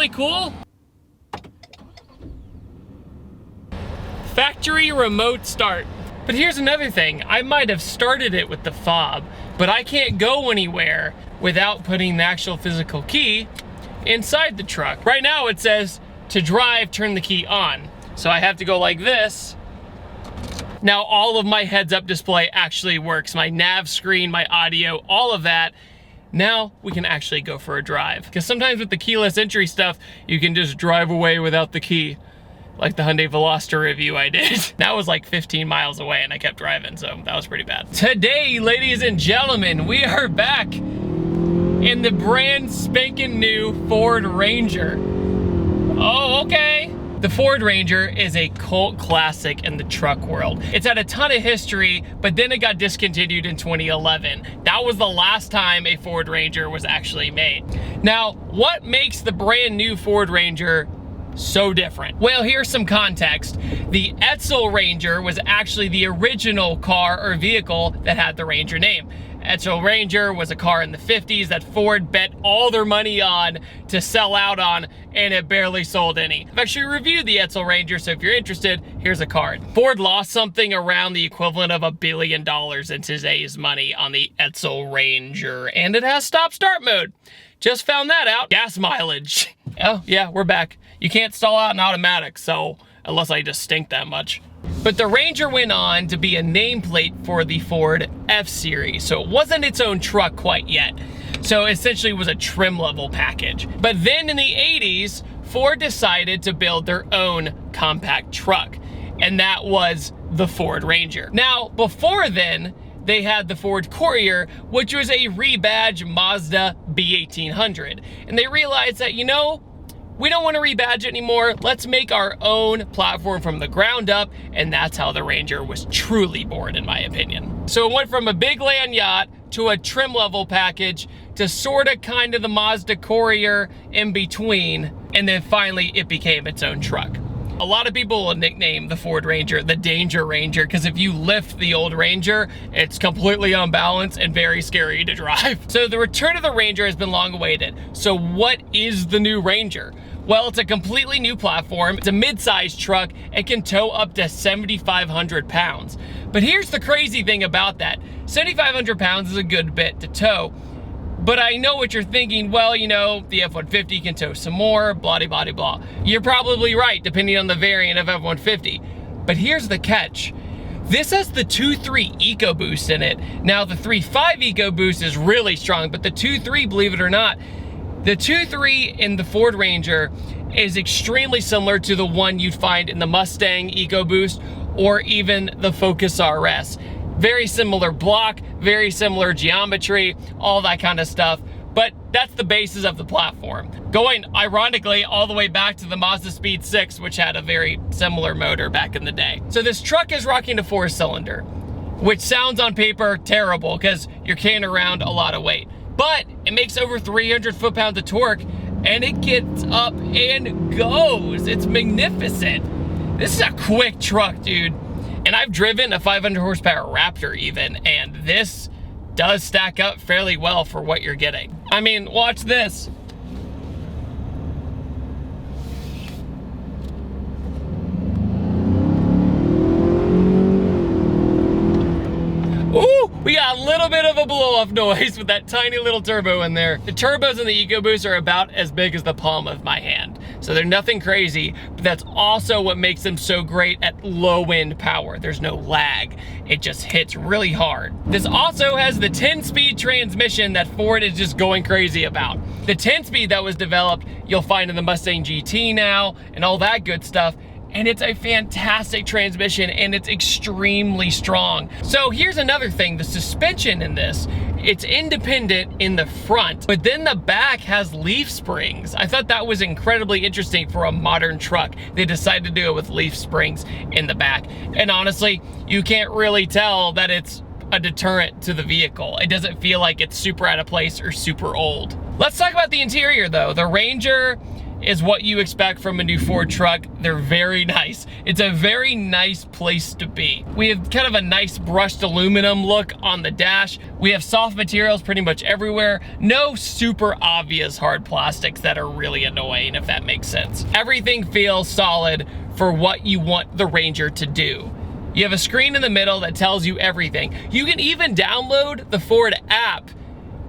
really cool? Factory remote start. But here's another thing. I might have started it with the fob, but I can't go anywhere without putting the actual physical key inside the truck. Right now it says to drive, turn the key on. So I have to go like this. Now all of my heads-up display actually works. My nav screen, my audio, all of that. Now we can actually go for a drive. Because sometimes with the keyless entry stuff, you can just drive away without the key. Like the Hyundai Veloster review I did. That was like 15 miles away and I kept driving, so that was pretty bad. Today, ladies and gentlemen, we are back in the brand spanking new Ford Ranger. Oh, okay. The Ford Ranger is a cult classic in the truck world. It's had a ton of history, but then it got discontinued in 2011. That was the last time a Ford Ranger was actually made. Now, what makes the brand new Ford Ranger so different? Well, here's some context. The Edsel Ranger was actually the original car or vehicle that had the Ranger name. Edsel Ranger was a car in the 50s that Ford bet all their money on to sell out on, and it barely sold any. I've actually reviewed the Edsel Ranger, so if you're interested, here's a card. Ford lost something around the equivalent of $1 billion in today's money on the Edsel Ranger, and it has stop-start mode. Just found that out. Gas mileage. Oh, yeah, we're back. You can't stall out an automatic, so unless I just stink that much. But the Ranger went on to be a nameplate for the Ford F-Series, so it wasn't its own truck quite yet. So essentially it was a trim level package. But then in the 80s, Ford decided to build their own compact truck, and that was the Ford Ranger. Now, before then, they had the Ford Courier, which was a rebadged Mazda B1800. And they realized that, you know, we don't want to rebadge it anymore. Let's make our own platform from the ground up. And that's how the Ranger was truly born, in my opinion. So it went from a big land yacht to a trim level package to sort of kind of the Mazda Courier in between. And then finally it became its own truck. A lot of people will nickname the Ford Ranger the Danger Ranger, because if you lift the old Ranger, it's completely unbalanced and very scary to drive. So the return of the Ranger has been long awaited. So what is the new Ranger? Well, it's a completely new platform. It's a mid-sized truck and can tow up to 7,500 pounds. But here's the crazy thing about that. 7,500 pounds is a good bit to tow. But I know what you're thinking, well, you know, the F-150 can tow some more, blah, blah, blah, blah. You're probably right, depending on the variant of F-150. But here's the catch. This has the 2.3 EcoBoost in it. Now, the 3.5 EcoBoost is really strong, but the 2.3, believe it or not, the 2.3 in the Ford Ranger is extremely similar to the one you'd find in the Mustang EcoBoost or even the Focus RS. Very similar block, very similar geometry, all that kind of stuff. But that's the basis of the platform. Going, ironically, all the way back to the Mazda Speed 6, which had a very similar motor back in the day. So this truck is rocking a 4-cylinder, which sounds on paper terrible because you're carrying around a lot of weight. But it makes over 300 foot-pounds of torque, and it gets up and goes. It's magnificent. This is a quick truck, dude. And I've driven a 500 horsepower Raptor even, and this does stack up fairly well for what you're getting. I mean, watch this. Ooh, we got a little bit of a blow-off noise with that tiny little turbo in there. The turbos in the EcoBoost are about as big as the palm of my hand. So they're nothing crazy, but that's also what makes them so great at low-end power. There's no lag. It just hits really hard. This also has the 10-speed transmission that Ford is just going crazy about. The 10-speed that was developed, you'll find in the Mustang GT now and all that good stuff. And it's a fantastic transmission and it's extremely strong. So here's another thing, the suspension in this, it's independent in the front, but then the back has leaf springs. I thought that was incredibly interesting for a modern truck. They decided to do it with leaf springs in the back. And honestly, you can't really tell that it's a deterrent to the vehicle. It doesn't feel like it's super out of place or super old. Let's talk about the interior though. The Ranger is what you expect from a new Ford truck. They're very nice. It's a very nice place to be. We have kind of a nice brushed aluminum look on the dash. We have soft materials pretty much everywhere. No super obvious hard plastics that are really annoying, if that makes sense. Everything feels solid for what you want the Ranger to do. You have a screen in the middle that tells you everything. You can even download the Ford app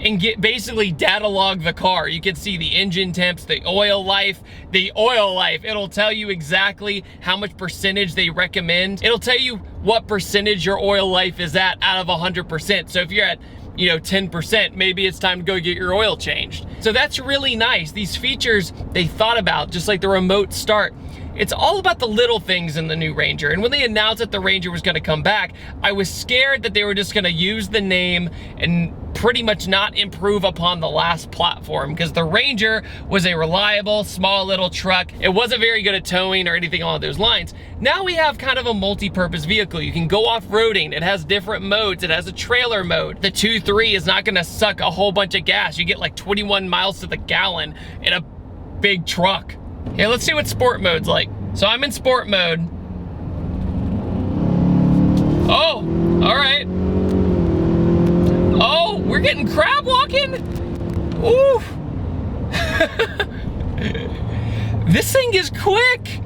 and basically data log the car. You can see the engine temps, the oil life. It'll tell you exactly how much percentage they recommend. It'll tell you what percentage your oil life is at out of 100%. So if you're at 10%, maybe it's time to go get your oil changed. So that's really nice. These features they thought about, just like the remote start. It's all about the little things in the new Ranger. And when they announced that the Ranger was gonna come back, I was scared that they were just gonna use the name and pretty much not improve upon the last platform, because the Ranger was a reliable, small little truck. It wasn't very good at towing or anything along those lines. Now we have kind of a multi-purpose vehicle. You can go off-roading. It has different modes. It has a trailer mode. The 2.3 is not gonna suck a whole bunch of gas. You get like 21 miles to the gallon in a big truck. Here, let's see what sport mode's like. So I'm in sport mode. Oh, all right. Oh, we're getting crab walking? Ooh. This thing is quick.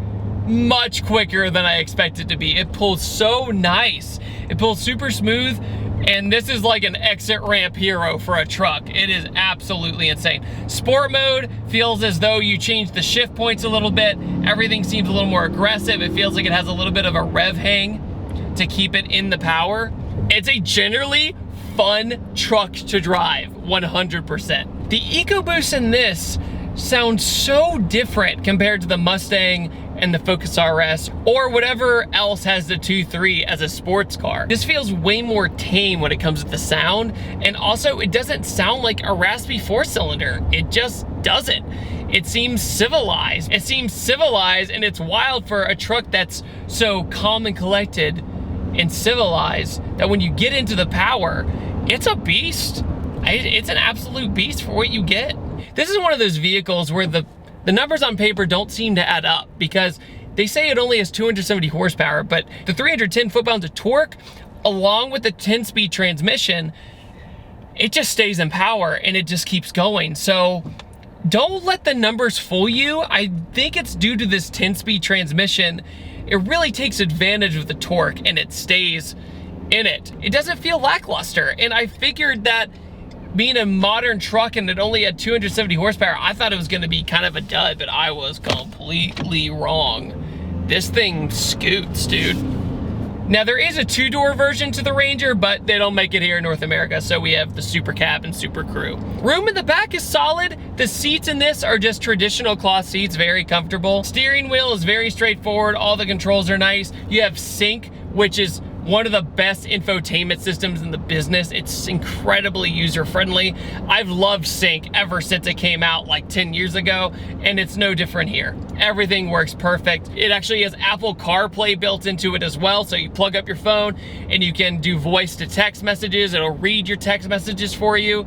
Much quicker than I expected to be. It pulls so nice. It pulls super smooth. And this is like an exit ramp hero for a truck. It is absolutely insane. Sport mode feels as though you change the shift points a little bit. Everything seems a little more aggressive. It feels like it has a little bit of a rev hang to keep it in the power. It's a generally fun truck to drive, 100%. The EcoBoost in this sounds so different compared to the Mustang and the Focus RS, or whatever else has the 2.3 as a sports car. This feels way more tame when it comes to the sound, and also it doesn't sound like a raspy 4-cylinder. It just doesn't. It seems civilized. It seems civilized, and it's wild for a truck that's so calm and collected and civilized that when you get into the power, it's a beast. It's an absolute beast for what you get. This is one of those vehicles where the numbers on paper don't seem to add up, because they say it only has 270 horsepower, but the 310 foot-pounds of torque, along with the 10-speed transmission, it just stays in power and it just keeps going. So don't let the numbers fool you. I think it's due to this 10-speed transmission. It really takes advantage of the torque and it stays in it. It doesn't feel lackluster. And I figured that being a modern truck and it only had 270 horsepower, I thought it was gonna be kind of a dud, but I was completely wrong. This thing scoots, dude. Now there is a 2-door version to the Ranger, but they don't make it here in North America, so we have the Super Cab and Super Crew. Room in the back is solid. The seats in this are just traditional cloth seats, very comfortable. Steering wheel is very straightforward. All the controls are nice. You have Sync, which is one of the best infotainment systems in the business. It's incredibly user-friendly. I've loved Sync ever since it came out like 10 years ago, and it's no different here. Everything works perfect. It actually has Apple CarPlay built into it as well, so you plug up your phone and you can do voice to text messages. It'll read your text messages for you.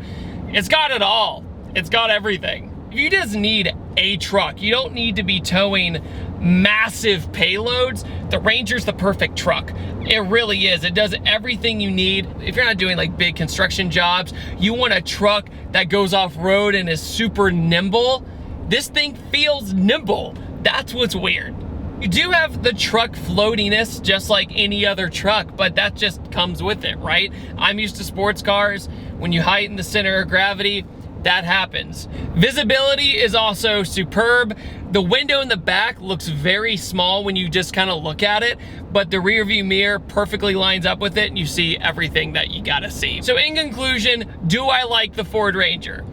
It's got it all. It's got everything. If you just need a truck, you don't need to be towing massive payloads, the Ranger's the perfect truck. It really is. It does everything you need. If you're not doing like big construction jobs, you want a truck that goes off-road and is super nimble. This thing feels nimble. That's what's weird. You do have the truck floatiness just like any other truck, but that just comes with it, right? I'm used to sports cars. When you heighten the center of gravity, that happens. Visibility is also superb. The window in the back looks very small when you just kind of look at it, but the rear view mirror perfectly lines up with it and you see everything that you gotta see. So in conclusion, do I like the Ford Ranger?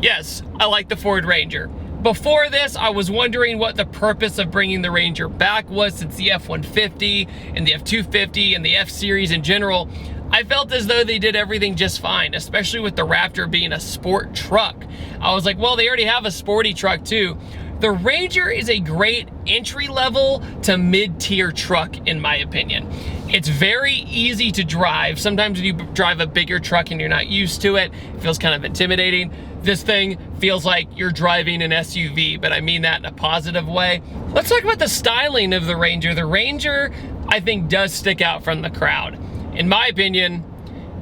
Yes, I like the Ford Ranger. Before this, I was wondering what the purpose of bringing the Ranger back was, since the F-150 and the F-250 and the F-Series in general, I felt as though they did everything just fine, especially with the Raptor being a sport truck. I was like, well, they already have a sporty truck too. The Ranger is a great entry-level to mid-tier truck, in my opinion. It's very easy to drive. Sometimes when you drive a bigger truck and you're not used to it, it feels kind of intimidating. This thing feels like you're driving an SUV, but I mean that in a positive way. Let's talk about the styling of the Ranger. The Ranger, I think, does stick out from the crowd. In my opinion,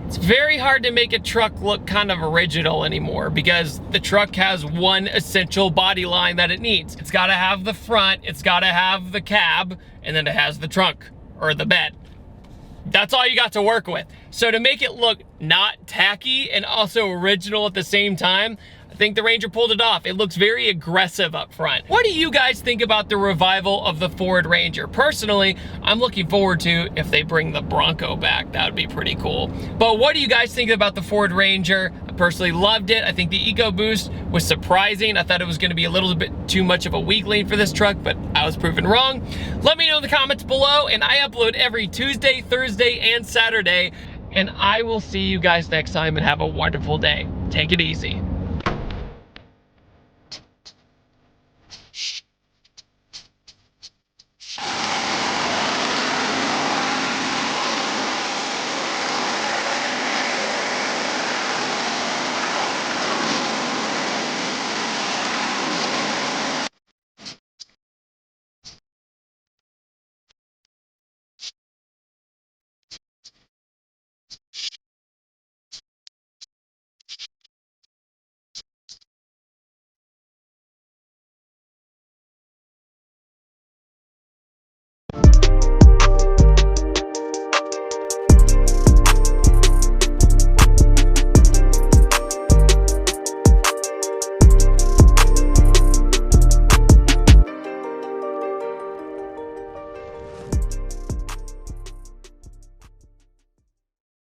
it's very hard to make a truck look kind of original anymore because the truck has one essential body line that it needs. It's gotta have the front, it's gotta have the cab, and then it has the trunk or the bed. That's all you got to work with. So to make it look not tacky and also original at the same time, I think the Ranger pulled it off. It looks very aggressive up front. What do you guys think about the revival of the Ford Ranger? Personally, I'm looking forward to if they bring the Bronco back. That would be pretty cool. But what do you guys think about the Ford Ranger? I personally loved it. I think the EcoBoost was surprising. I thought it was gonna be a little bit too much of a weakling for this truck, but I was proven wrong. Let me know in the comments below, and I upload every Tuesday, Thursday, and Saturday. And I will see you guys next time, and have a wonderful day. Take it easy.